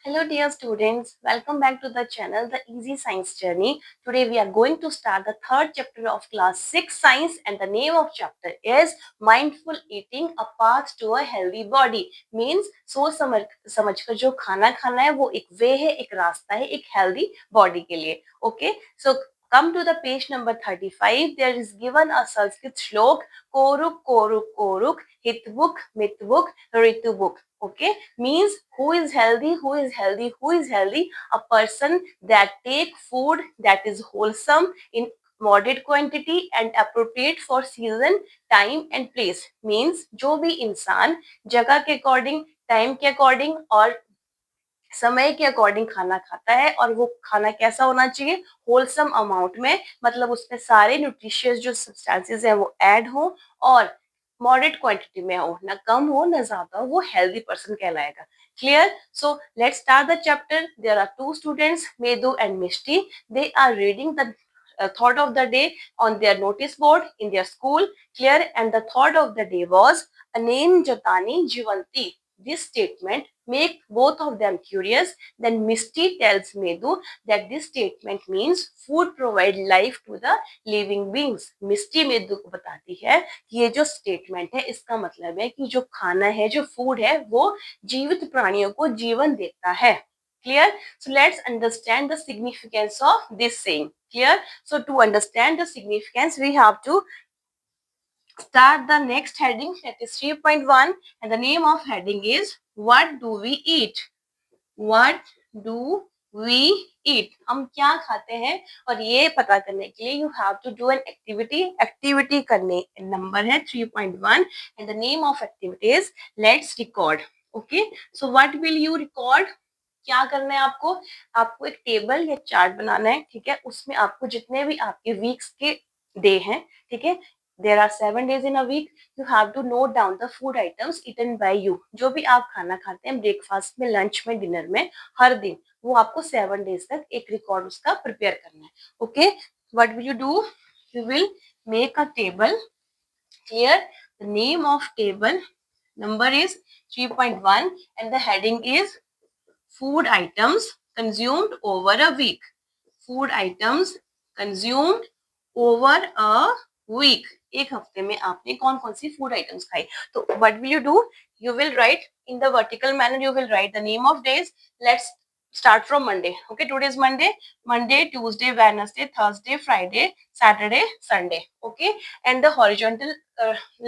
Hello dear students, welcome back to the channel The Easy Science Journey. Today we are going to start the third chapter of class 6 science and the name of chapter is Mindful Eating a Path to a Healthy Body. Means सोच समझकर जो खाना खाना है वो एक वे है, एक रास्ता है एक हेल्दी बॉडी के लिए. Okay, so come to the page number 35. There is given a Sanskrit shlok Koruk Koruk Koruk Hitvuk Mitvuk Ritubuk. Okay, means who is healthy, who is healthy, who is healthy? A person that take food that is wholesome in moderate quantity and appropriate for season, time and place. Means जो भी इंसान जगह के according, time के according और समय के according खाना खाता है और वो खाना कैसा होना चाहिए, होलसम अमाउंट में, मतलब उसमें सारे न्यूट्रिशियस जो सब्सटेंसेस हैं वो ऐड हो और मॉडरेट क्वांटिटी में हो, ना कम हो ना ज्यादा हो, वो हेल्दी पर्सन कहलाएगा. Clear? So let's start the chapter. There are two students, Medu and Mishti. They are reading the thought of the day on their notice board in their school. Clear? And the thought of the day was Anen Jatani Jivanti. This statement make both of them curious. Then Misty tells Medu that this statement means food provide life to the living beings. Misty Medu को बताती है कि ये जो statement है इसका मतलब है कि जो खाना है, जो फूड है, वो जीवित प्राणियों को जीवन देता है. Clear? So let's understand the significance of this saying. Clear? So to understand the significance, we have to start the next heading, that is 3.1, and the name of heading is What do we eat? What do we eat? हम क्या खाते हैं, और ये पता करने के लिए you have to do an activity. Activity करने नंबर है 3.1 and the name of activity is let's record. Okay, so what will you record? क्या करना है आपको? आपको एक टेबल या चार्ट बनाना है. ठीक है, उसमें आपको जितने भी आपके वीक्स के डे हैं, ठीक है, there are 7 days in a week. You have to note down the food items eaten by you. जो भी आप खाना खाते हैं ब्रेकफास्ट में, लंच में, डिनर में, हर दिन, वो आपको 7 days तक एक रिकॉर्ड उसका प्रिपेयर करना है. Okay, what will you do? You will make a table. Clear? The name of table number is 3.1 and the heading is food items consumed over a week. Food items consumed over a week. एक हफ्ते में आपने कौन कौन sea food items खाई. तो what will you do? You will write in the vertical manner. You will write the name of days. Let's start from Monday. Okay, today is Monday. Monday, Tuesday, Wednesday, Thursday, Friday, Saturday, Sunday. Okay, and the horizontal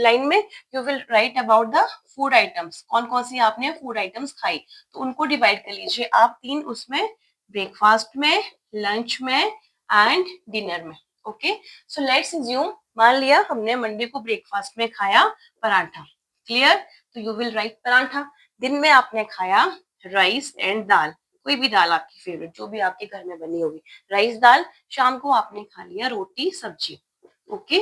line में you will write about the food items. कौन कौन सी आपने food items खाई, तो उनको divide कर लीजिए आप तीन उसमें, ब्रेकफास्ट में, लंच में एंड डिनर में. ओके, सो लेट्स अज्यूम, मान लिया हमने मंडे को ब्रेकफास्ट में खाया पराठा. क्लियर? तो यू विल राइट पराठा. दिन में आपने खाया राइस एंड दाल, कोई भी दाल आपकी फेवरेट जो भी आपके घर में बनी होगी, राइस दाल. शाम को आपने खा लिया रोटी सब्जी. ओके,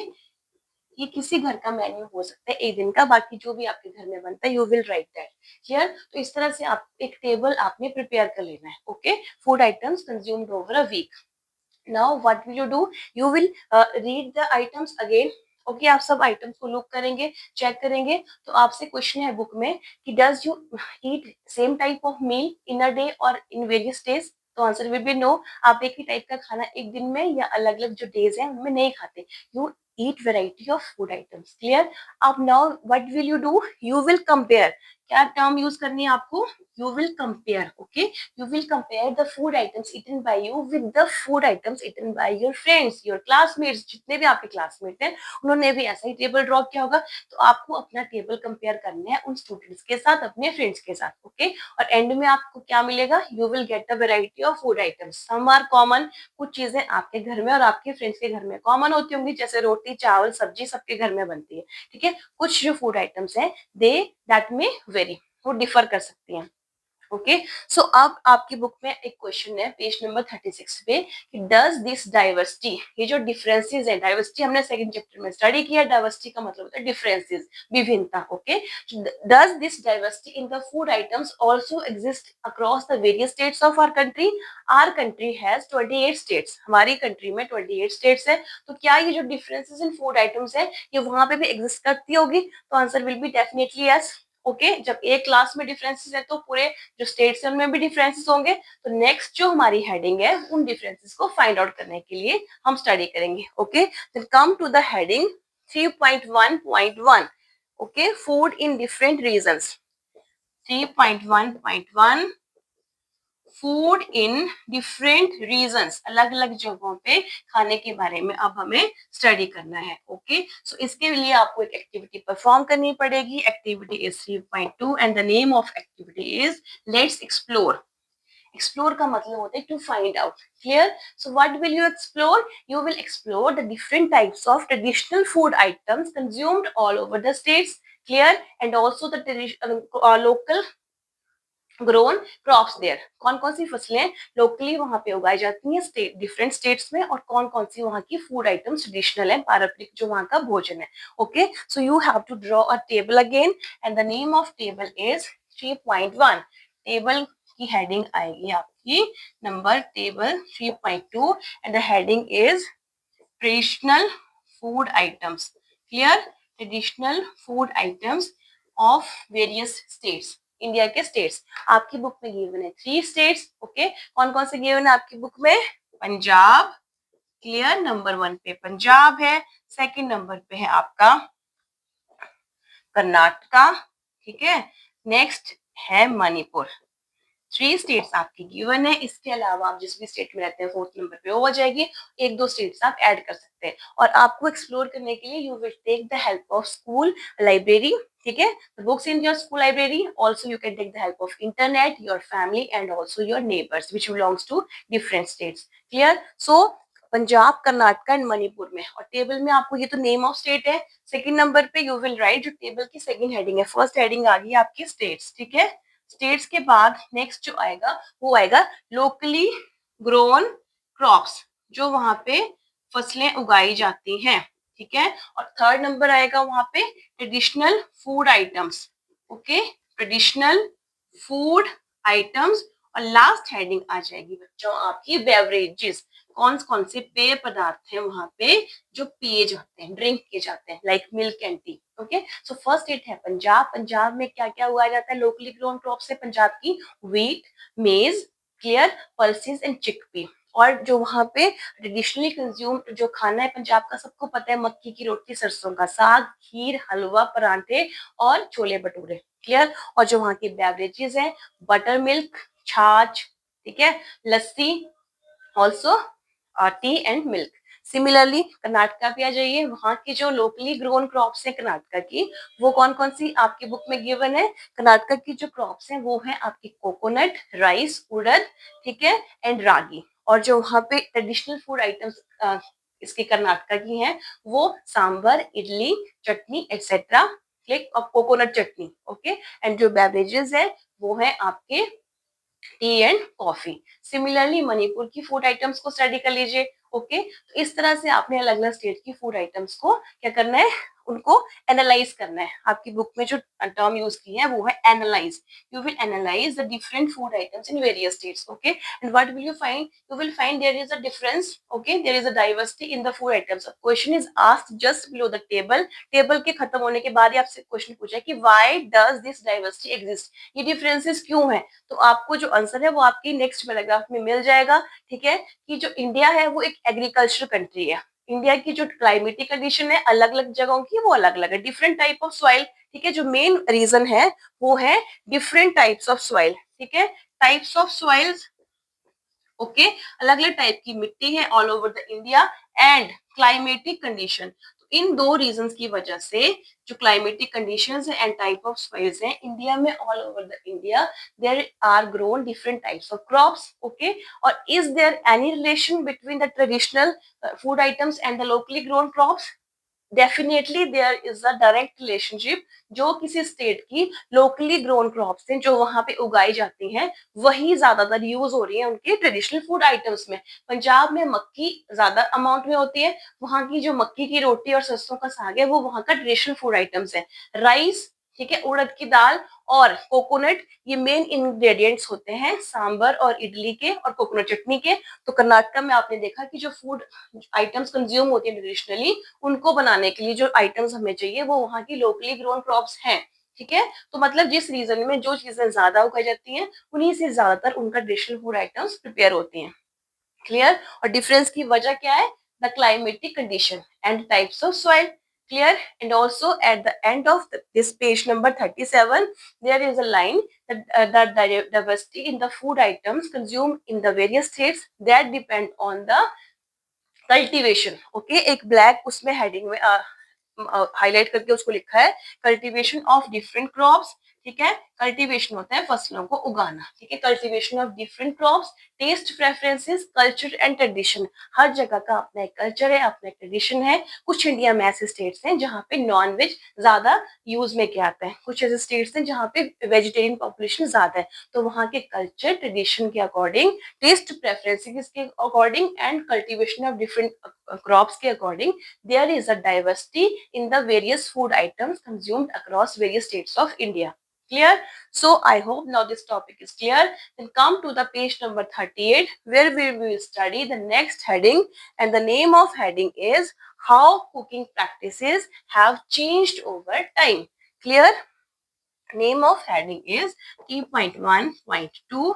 ये किसी घर का मेन्यू हो सकता है एक दिन का, बाकी जो भी आपके घर में बनता है you will right that. Clear? तो इस तरह से आप एक टेबल आपने प्रिपेयर कर लेना है. Okay, food items consumed over a week. Now what will you do? You will read the items again. Okay, आप सब आइटम्स को लुक करेंगे, चेक करेंगे. तो आपसे क्वेश्चन है बुक में कि does you eat same type of meal in a day और इन वेरियस डेज? तो आंसर विल बी नो. आप एक ही टाइप का खाना एक दिन में या अलग अलग जो डेज हैं उनमें नहीं खाते. You eat variety of food items. Clear? अब now what will you do? You will compare. क्या टर्म यूज करनी है आपको? You will compare. Okay, you will compare the food items eaten by you with the food items eaten by your friends, your classmates. जितने भी आपके classmate हैं उन्होंने भी ऐसा ही टेबल ड्रॉ किया होगा, तो आपको अपना टेबल कंपेयर करना है उन स्टूडेंट्स के साथ, अपने फ्रेंड्स के साथ. ओके, और एंड में आपको क्या मिलेगा? You will get a variety of food items. Some are common, कुछ चीजें आपके घर में और आपके फ्रेंड्स के घर में कॉमन होती होंगी, जैसे रोटी चावल सब्जी सबके घर में बनती है. ठीक है, कुछ जो फूड आइटम्स हैं दे दैट में वेरी, वो डिफर कर सकती हैं. ओके, सो अब आपकी बुक में एक क्वेश्चन है पेज नंबर 36 पे कि डज दिस डाइवर्सिटी, ये जो डिफरेंसेस है, डाइवर्सिटी हमने सेकंड चैप्टर में स्टडी किया. डाइवर्सिटी का मतलब होता है डिफरेंसेस, विभिन्नता. Okay, does this diversity in the food items also exist across the various states of our country? Our country has 28 states. हमारी कंट्री में 28 स्टेट्स है, तो क्या ये जो डिफरेंसेस इन फूड आइटम्स है ये वहां पे भी एग्जिस्ट करती होगी? तो answer will be definitely yes. Okay जब एक क्लास में डिफरेंसेस है तो पूरे जो स्टेट्स हैं उनमें भी डिफरेंसेस होंगे। तो नेक्स्ट जो हमारी हेडिंग है उन डिफरेंसेस को फाइंड आउट करने के लिए हम स्टडी करेंगे। Okay then come to the heading 3.1.1 okay food in different regions. 3.1.1 food in different regions, अलग अलग जगहों पे खाने के बारे में अब हमें स्टडी करना है। ओके सो इसके लिए आपको एक एक्टिविटी परफॉर्म करनी पड़ेगी। Activity is 3.2 and the name of activity is let's explore. Explore का मतलब होता है to find out. Clear? So what will you explore? You will explore the different types of traditional food items consumed all over the states. Clear? And also the local grown crops there, कौन कौन सी फसलें locally वहां पे उगाई जाती हैं state different states में, और कौन कौन सी वहां की फूड आइटम्स ट्रेडिशनल है, पारंपरिक जो वहां का भोजन है। Okay so you have to draw a table again and the name of table is 3.1। Table की हेडिंग आएगी आपकी number table 3.2 and the heading is traditional food items. Clear? Traditional food items of various states, India के states. आपकी book में given है 3 states. Okay कौन कौन से गिवन है आपकी बुक में? पंजाब। क्लियर? नंबर 1 पे पंजाब है, सेकंड नंबर पे है आपका कर्नाटका। ठीक है, नेक्स्ट है मणिपुर। 3 स्टेट्स आपकी गिवन है। इसके अलावा आप जिस भी स्टेट में रहते हैं 4th नंबर पे वो हो जाएगी, एक दो स्टेट्स आप ऐड कर सकते हैं। और आपको एक्सप्लोर करने के लिए you will take the help of school library. ठीक है, books in your school library, also you can take the help of internet, your family and also your neighbours which belongs to different states. Clear? So Punjab, Karnataka and Manipur में, और table में आपको ये तो name of state है। Second number पे you will write जो table की सेकंड हेडिंग है, फर्स्ट हेडिंग आ गई आपकी स्टेट्स। ठीक है, स्टेट्स के बाद नेक्स्ट जो आएगा वो आएगा लोकली ग्रोन क्रॉप्स, जो वहां पे फसलें उगाई जाती हैं। ठीक है, और थर्ड नंबर आएगा वहां पे traditional food items. Okay, traditional food items. और लास्ट हेडिंग आ जाएगी बच्चों आपकी बेवरेजेस, कौन कौन से पेय पदार्थ हैं वहां पे जो पिए जाते हैं, ड्रिंक किए जाते हैं, like milk and T. Okay so first state है पंजाब। पंजाब में क्या क्या उगाया जाता है? लोकली ग्रोन क्रॉप्स है पंजाब की व्हीट, मेज, क्लियर, पल्सेस एंड चिकपी। और जो वहां पे ट्रेडिशनली कंज्यूम जो खाना है पंजाब का सबको पता है, मक्की की रोटी, सरसों का साग, खीर, हलवा, परांठे और छोले भटूरे। क्लियर? और जो वहां की बेवरेजेस हैं, बटर मिल्क, छाछ, ठीक है, lassi, also tea and milk. Similarly Karnataka पे आ जाइए, वहां की जो लोकली ग्रोन क्रॉप्स है कर्नाटका की, वो कौन कौन सी आपकी बुक में गिवन है? कर्नाटका की जो क्रॉप्स हैं वो है आपकी कोकोनट, राइस, उड़द, ठीक है, एंड रागी। और जो वहां पे ट्रेडिशनल फूड आइटम्स इसके कर्नाटका की हैं वो सांबर, इडली, चटनी एक्सेट्रा, क्लिक, और कोकोनट चटनी। ओके एंड जो बेवरेजेस है वो है आपके T and coffee. Similarly Manipur की फूड आइटम्स को स्टडी कर लीजिए। ओके तो इस तरह से आपने अलग अलग स्टेट की फूड आइटम्स को क्या करना है, उनको एनालाइज करना है। आपकी बुक में जो टर्म यूज की है वो है analyse. You will analyse the different food items in various states. Okay and what will you find? You will find there is a difference. Okay there is a diversity in the food items. Question is asked just below the table. Table के खत्म होने के बाद ही आपसे question पूछा है कि why does this diversity exist, ये डिफरेंसेस क्यों है। तो आपको जो आंसर है वो आपकी नेक्स्ट पैराग्राफ में मिल जाएगा। ठीक है, कि जो इंडिया है वो एक एग्रीकल्चर कंट्री है। इंडिया की जो क्लाइमेटिक कंडीशन है अलग अलग जगहों की वो अलग अलग है, डिफरेंट टाइप ऑफ सॉइल। ठीक है, जो मेन रीजन है वो है डिफरेंट टाइप्स ऑफ सॉइल। ठीक है, टाइप्स ऑफ सॉइल्स। ओके अलग अलग टाइप की मिट्टी है all over the India and climatic condition. तो इन दो रीजंस की वजह से जो क्लाइमेटिक कंडीशंस है एंड टाइप ऑफ सॉइल्स हैं इंडिया में, all over the India there are grown different types of crops. Okay और is there any relation between the traditional food items and the locally grown crops? Definitely there is a direct relationship. जो किसी state की locally grown crops हैं जो वहां पे उगाई जाती हैं वही ज्यादातर यूज हो रही है उनके ट्रेडिशनल फूड आइटम्स में। पंजाब में मक्की ज्यादा अमाउंट में होती है, वहां की जो मक्की की रोटी और सरसों का साग है वो वहां का ट्रेडिशनल फूड आइटम्स है। राइस, ठीक है, उड़द की दाल और कोकोनट, ये मेन इंग्रेडिएंट्स होते हैं सांबर और इडली के और कोकोनट चटनी के। तो कर्नाटका में आपने देखा कि जो फूड आइटम्स कंज्यूम होती है ट्रेडिशनली, उनको बनाने के लिए जो आइटम्स हमें चाहिए वो वहाँ की लोकली ग्रोन क्रॉप्स हैं। ठीक है। तो मतलब जिस रीजन में जो चीजें ज्यादा उगाई जाती हैं उन्हीं से ज्यादातर उनका ट्रेडिशनल फूड आइटम्स प्रिपेयर होती हैं। क्लियर। और डिफरेंस की वजह क्या है? The climatic condition and types of soil. Clear. And also at the end of this page number 37 there is a line that the diversity in the food items consumed in the various states that depend on the cultivation. Okay, एक black उसमें heading में highlight करके उसको लिखा है cultivation of different crops. ठीक है, cultivation होता है फसलों को उगाना। ठीक है, cultivation of different crops, taste preferences, culture and tradition. हर जगह का अपना एक कल्चर है, अपना एक ट्रेडिशन है। कुछ इंडिया में ऐसे स्टेट्स हैं जहाँ पे नॉन वेज ज्यादा यूज में किया आता है, कुछ ऐसे स्टेट्स हैं जहाँ पे वेजिटेरियन पॉपुलेशन ज्यादा है। तो वहाँ के कल्चर ट्रेडिशन के अकॉर्डिंग, टेस्ट प्रेफरेंसेस के according and cultivation of different crops के according there is a diversity in the various food items consumed across various states of India. Clear? So I hope now this topic is clear. Then come to the page number 38 where we will study the next heading, and the name of heading is how cooking practices have changed over time. Clear? Name of heading is key point 1, point 2,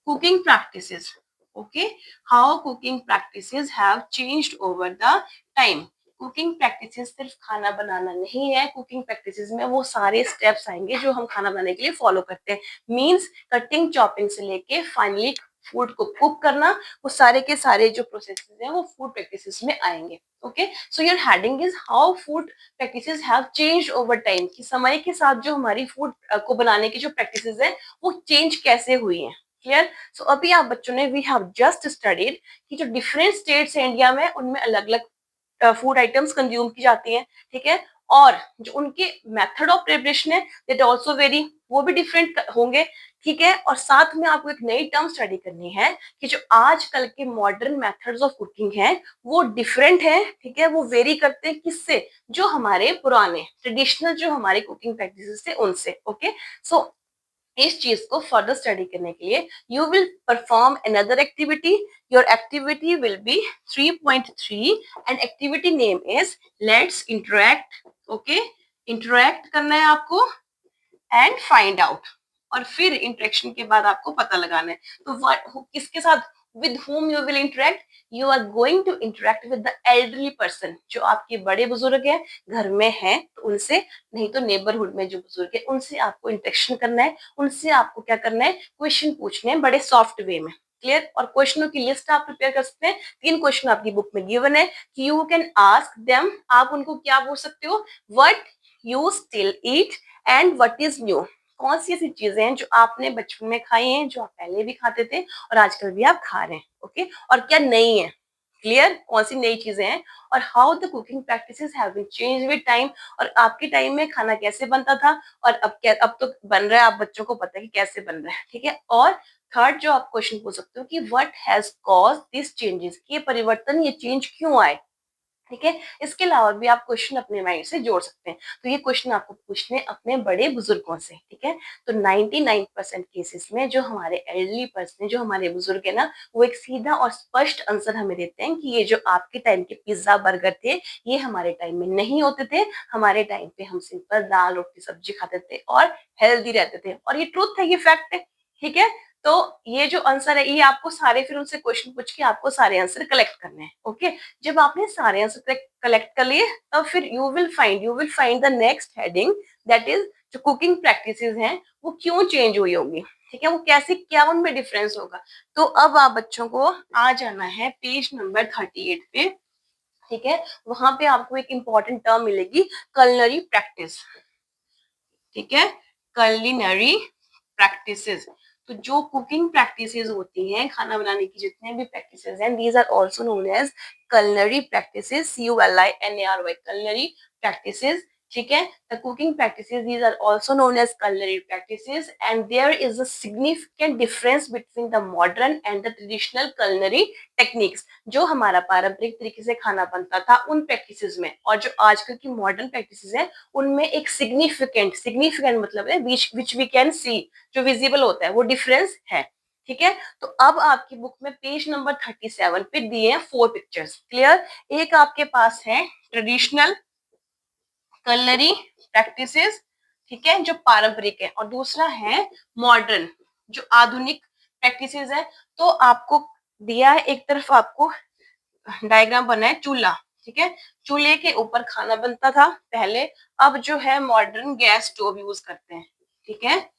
cooking practices. Okay, how cooking practices have changed over the time. Cooking practices सिर्फ खाना बनाना नहीं है, cooking practices में वो सारे steps आएंगे जो हम खाना बनाने के लिए फॉलो करते हैं। मींस कटिंग चॉपिंग से लेके फाइनली फूड को कुक करना, वो सारे के सारे जो प्रोसेसेस हैं वो फूड प्रैक्टिसेस में आएंगे। Okay, so your heading is how food practices have changed over time, कि समय के साथ जो हमारी फूड को बनाने की जो प्रैक्टिसेस हैं वो चेंज कैसे हुई हैं। क्लियर। सो अभी आप बच्चों ने वी हैव जस्ट स्टडीड कि जो डिफरेंट स्टेट्स हैं इंडिया में उनमें अलग अलग फूड आइटम्स कंज्यूम की जाती हैं। ठीक है, और जो उनके मेथड ऑफ प्रिपरेशन है दैट आल्सो वेरी, वो भी डिफरेंट होंगे। ठीक है, और साथ में आपको एक नई टर्म स्टडी करनी है कि जो आजकल के मॉडर्न मेथड्स ऑफ कुकिंग हैं वो डिफरेंट है। ठीक है, वो वेरी करते हैं किससे? जो हमारे पुराने ट्रेडिशनल जो हमारे कुकिंग प्रैक्टिसेस थे उनसे। ओके, सो इस चीज को फर्दर स्टडी करने के लिए you will perform another activity. Your activity will be 3.3 and activity name is let's interact. Okay, interact करना है आपको एंड फाइंड आउट, और फिर इंटरेक्शन के बाद आपको पता लगाना है तो किसके साथ, with whom you will interact, you are going to interact with the elderly person, जो आपके बड़े बुजुर्ग हैं घर में हैं तो उनसे, नहीं तो नेबरहुड में जो बुजुर्ग है उनसे आपको इंटरेक्शन करना है। उनसे आपको क्या करना है? क्वेश्चन पूछने हैं बड़े सॉफ्ट वे में। क्लियर। और क्वेश्चनों की लिस्ट आप प्रिपेयर कर सकते हैं। 3 क्वेश्चन आपकी बुक में गिवन है कि यू कैन आस्क देम, आप उनको क्या पूछ सकते हो? What you still eat and what is new. कौन सी ऐसी चीजें हैं जो आपने बचपन में खाई हैं, जो आप पहले भी खाते थे और आजकल भी आप खा रहे हैं। ओके, और क्या नई है? क्लियर, कौन सी नई चीजें हैं। और how the cooking practices have been change with time, और आपके टाइम में खाना कैसे बनता था और अब क्या, अब तो बन रहा है, आप बच्चों को पता है कि कैसे बन रहा है। ठीक है, और थर्ड जो आप क्वेश्चन पूछ सकते हो कि what has cause this changes, ये परिवर्तन, ये चेंज क्यों आए। ठीक है, इसके अलावा भी आप क्वेश्चन अपने माइंड से जोड़ सकते हैं। तो ये क्वेश्चन आपको पूछने अपने बड़े बुजुर्गों से। ठीक है, तो 99% केसेस में जो हमारे एल्डरली पर्सन, जो हमारे बुजुर्ग है ना, वो एक सीधा और स्पष्ट आंसर हमें देते हैं कि ये जो आपके टाइम के पिज्जा बर्गर थे ये हमारे टाइम में नहीं होते थे। हमारे टाइम पे हम सिंपल दाल रोटी सब्जी खाते थे और हेल्दी रहते थे, और ये ट्रूथ है, ये फैक्ट है। ठीक है, तो ये जो आंसर है ये आपको सारे, फिर उनसे क्वेश्चन पूछ के आपको सारे आंसर कलेक्ट करने हैं। ओके, जब आपने सारे आंसर कलेक्ट कर लिए तब फिर you will find the next heading, that is जो कुकिंग प्रैक्टिसेस हैं वो क्यों चेंज हुई होगी। ठीक है, वो कैसे, क्या उनमें डिफरेंस होगा। तो अब आप बच्चों को आ जाना है पेज नंबर 38 पे। ठीक है, वहां पे आपको एक इंपॉर्टेंट टर्म मिलेगी, कलनरी प्रैक्टिस। ठीक है, कलिनरी प्रैक्टिसेस। तो जो कुकिंग प्रैक्टिसेस होती हैं, खाना बनाने की जितने भी प्रैक्टिसेस हैं, these are also known as culinary practices, CULINARY, culinary practices। ठीक है, the cooking practices, these are also known as culinary practices, and there is a significant difference between the modern and the traditional culinary techniques। जो हमारा पारंपरिक तरीके से खाना बनता था उन प्रैक्टिसेस में और जो आजकल की मॉडर्न प्रैक्टिसेस हैं उनमें एक सिग्निफिकेंट मतलब है विच वी कैन सी, जो विजिबल होता है वो डिफरेंस है। ठीक है, तो अब आपकी बुक में पेज नंबर 37 पे दिए हैं 4 पिक्चर्स। क्लियर। एक आपके पास है ट्रेडिशनल culinary practices, ठीक है, जो पारंपरिक है, और दूसरा है मॉडर्न, जो आधुनिक प्रैक्टिसेस है। तो आपको दिया है एक तरफ, आपको डायग्राम बना है चूल्हा, ठीक है, चूल्हे के ऊपर खाना बनता था पहले, अब जो है मॉडर्न गैस स्टोव यूज करते हैं, ठीक है।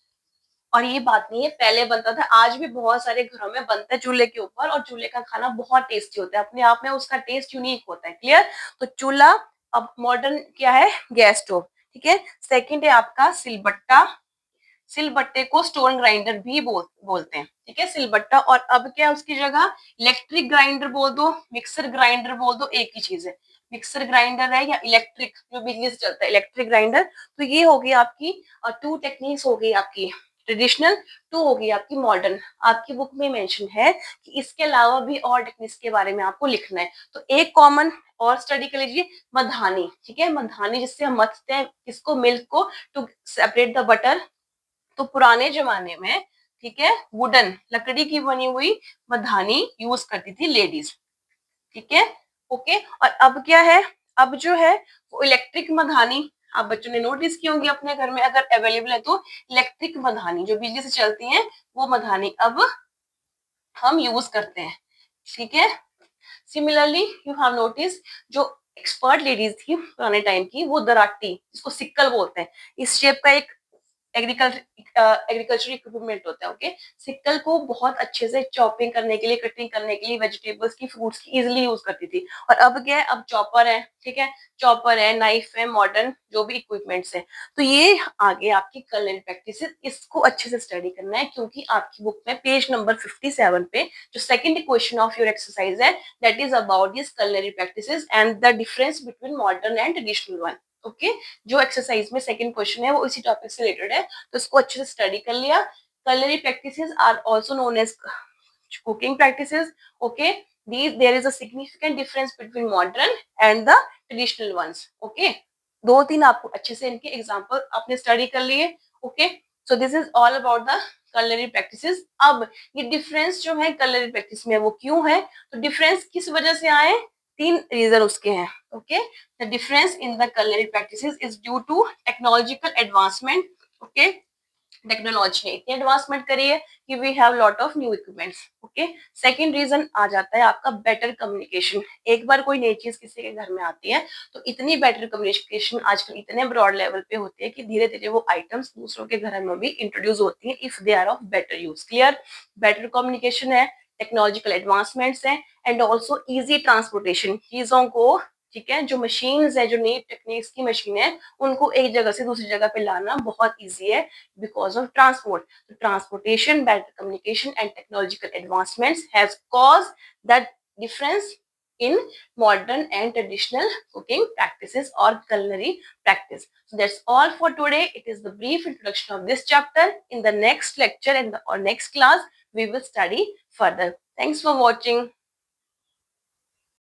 और ये बात नहीं है पहले बनता था, आज भी बहुत सारे घरों में बनता है चूल्हे के ऊपर, और चूल्हे का खाना बहुत टेस्टी होता है, अपने आप में उसका टेस्ट यूनिक होता है, क्लियर। तो चूल्हा, अब मॉडर्न क्या है, गैस स्टोव, ठीक है। सेकंड है आपका सिलबट्टा, सिलबट्टे को स्टोन ग्राइंडर भी बोलते हैं, ठीक है, सिलबट्टा। और अब क्या है उसकी जगह, इलेक्ट्रिक ग्राइंडर बोल दो, मिक्सर ग्राइंडर बोल दो, एक ही चीज है। मिक्सर ग्राइंडर है या इलेक्ट्रिक जो बिजली से चलता है, इलेक्ट्रिक ग्राइंडर। तो ये हो गई आपकी टू टेक्निक्स हो गई आपकी ट्रेडिशनल, टू हो गई आपकी मॉडर्न। आपकी बुक में मेंशन है कि इसके अलावा भी और टेक्निक्स के बारे में आपको लिखना है, तो एक कॉमन और स्टडी कर लीजिए, मधानी, ठीक है, मधानी जिससे हम मथते हैं इसको, मिल्क को, टू सेपरेट द बटर। तो पुराने जमाने में, ठीक है, वुडन लकड़ी की बनी हुई मधानी यूज करती थी लेडीज, ठीक है, ओके। और अब क्या है, अब जो है वो इलेक्ट्रिक मधानी, आप बच्चों ने नोटिस की होंगी अपने घर में, अगर अवेलेबल है तो इलेक्ट्रिक मधानी जो बिजली से चलती हैं, वो मधानी अब हम यूज करते हैं, ठीक है। सिमिलरली यू हैव नोटिस, जो एक्सपर्ट लेडीज थी पुराने टाइम की, वो दराटी जिसको सिक्कल बोलते हैं, इस शेप का एक एग्रीकल्चर इक्विपमेंट होता है, ओके। सिक्कल को बहुत अच्छे से चॉपिंग करने के लिए, कटिंग करने के लिए, वेजिटेबल्स की, फ्रूट्स की इजिली यूज करती थी। और अब क्या है, अब चॉपर है, ठीक है, चॉपर है, नाइफ है, मॉडर्न जो भी इक्विपमेंट्स है। तो ये आगे आपकी कलर प्रैक्टिस, इसको अच्छे से स्टडी करना है, क्योंकि आपकी बुक में पेज नंबर 57 पे जो second question of your exercise है, that is about this culinary practices and the difference between modern and traditional one, okay. जो एक्सरसाइज में सेकंड क्वेश्चन है वो इसी टॉपिक से रिलेटेड है, तो इसको अच्छे से स्टडी कर लिया। culinary practices are also known as cooking practices, okay। These, there is a significant difference between modern and the traditional ones, okay। दो तीन आपको अच्छे से इनके एग्जांपल आपने स्टडी कर लिए, okay. So this is all about the culinary practices। अब ये डिफरेंस जो है culinary practice में वो क्यों है, तो डिफरेंस किस वजह से आए, तीन रीजन उसके हैं, okay. The difference in the culinary practices is due to technological advancement, okay। Technology ने इतनी एडवांसमेंट करी है कि we have lot of new equipments, okay. Second reason आ जाता है आपका बेटर कम्युनिकेशन। एक बार कोई नई चीज किसी के घर में आती है तो इतनी बेटर कम्युनिकेशन आजकल इतने ब्रॉड लेवल पे होती है कि धीरे धीरे वो आइटम्स दूसरों के घर में भी इंट्रोड्यूस होती है, if they are of better use, clear. Better communication है, टेक्नोलॉजिकल एडवांसमेंट्स है, एंड ऑल्सो इजी ट्रांसपोर्टेशन, चीजों को, ठीक है, जो मशीन्स है, जो नई टेक्निक्स की मशीन है, उनको एक जगह से दूसरी जगह पे लाना बहुत ईजी है because of transport. So transportation, better communication, and technological advancements has caused that difference in modern and traditional cooking practices or culinary practice. So that's all for today. It is the brief introduction of this chapter. In the next lecture and or next class, we will study further. Thanks for watching.